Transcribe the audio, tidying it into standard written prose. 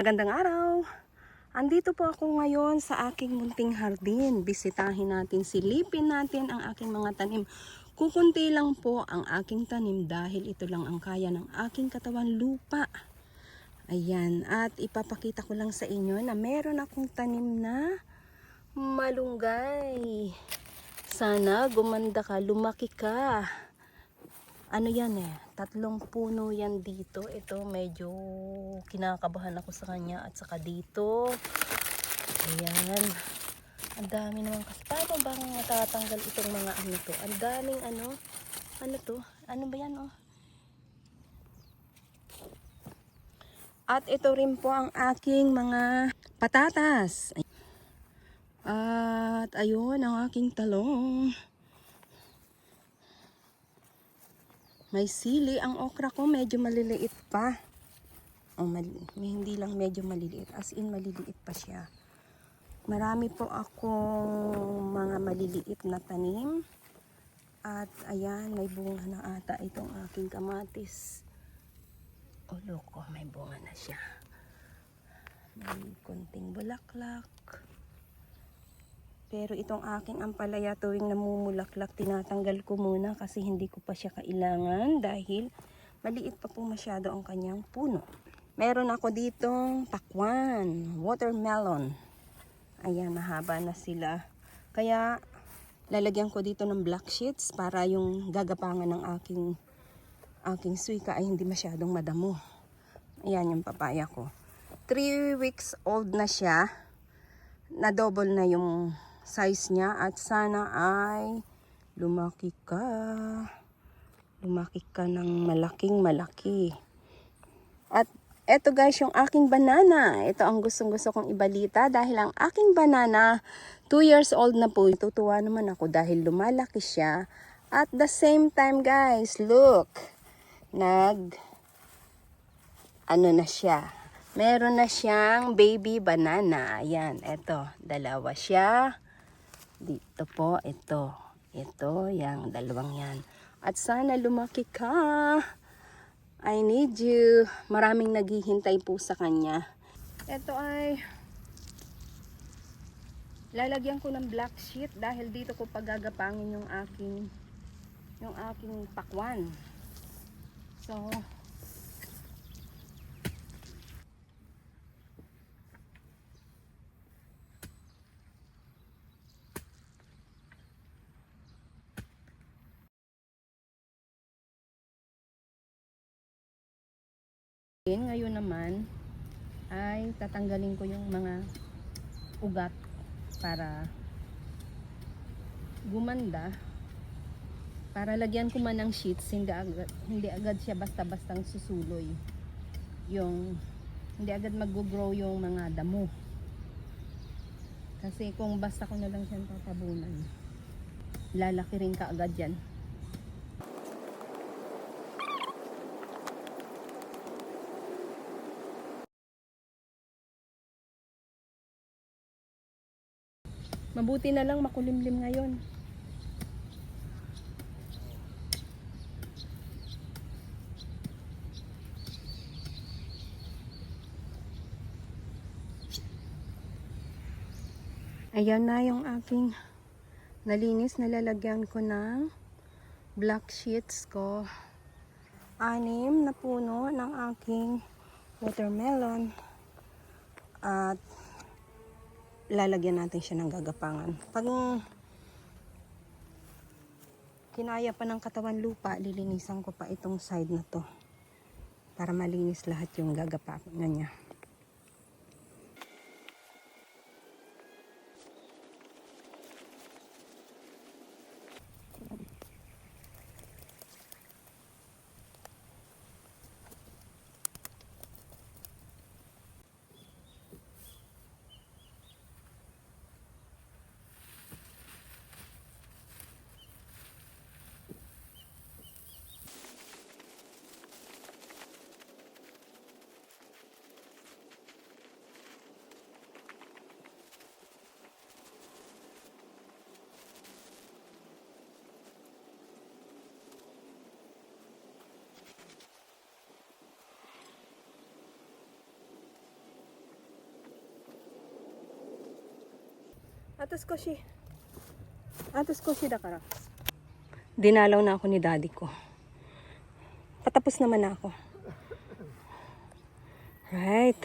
Magandang araw! Andito po ako ngayon sa aking munting hardin. Bisitahin natin, silipin natin ang aking mga tanim. Kukunti lang po ang aking tanim dahil ito lang ang kaya ng aking katawan lupa. Ayan, at ipapakita ko lang sa inyo na meron akong tanim na malunggay. Sana gumanda ka, lumaki ka. Ano yan tatlong puno yan dito. Ito medyo kinakabahan ako sa kanya at saka dito. Ayan. Ang dami naman kasi. Paano bang matatanggal itong mga ano to? Ang daming ano to? Ano ba yan At ito rin po ang aking mga patatas. At ayun ang aking talong. May sili. Ang okra ko medyo maliliit pa. Hindi lang medyo maliliit. As in maliliit pa siya. Marami po akong mga maliliit na tanim. At ayan, may bunga na ata itong aking kamatis. O loko, may bunga na siya. May konting bulaklak. Pero itong aking ampalaya tuwing namumulaklak, tinatanggal ko muna kasi hindi ko pa siya kailangan dahil maliit pa po masyado ang kanyang puno. Meron ako ditong pakwan, watermelon. Ayan, mahaba na sila. Kaya lalagyan ko dito ng black sheets para yung gagapangan ng aking suika ay hindi masyadong madamo. Ayan yung papaya ko. 3 weeks old na siya. Na double na yung size niya at sana ay lumaki ka. Lumaki ka ng malaking malaki. At eto guys, yung aking banana. Ito ang gustong-gusto kong ibalita dahil ang aking banana 2 years old na po. Tutuwa naman ako dahil lumalaki siya. At the same time guys, look. Ano na siya. Meron na siyang baby banana. Ayan, eto. Dalawa siya. Dito po, ito. Ito, yung dalawang yan. At sana lumaki ka. I need you. Maraming naghihintay po sa kanya. Ito ay lalagyan ko ng black sheet dahil dito ko pagagapangin yung aking pakwan. So, ngayon naman ay tatanggalin ko yung mga ugat para gumanda, para lagyan ko man ng sheets, hindi agad siya basta-bastang susuloy, hindi agad mag-grow yung mga damo, kasi kung basta ko na lang siyang tatabunan, lalaki rin kaagad yan. Mabuti na lang makulimlim ngayon. Ayan na yung aking nalinis. Nalalagyan ko ng black sheets ko. 6 na puno ng aking watermelon. At lalagyan natin siya ng gagapangan. Pag kinaya pa ng katawan lupa, lilinisan ko pa itong side na to para malinis lahat yung gagapangan niya. Atos ko si Dakara. Dinalaw na ako ni daddy ko. Patapos naman na ako. Right.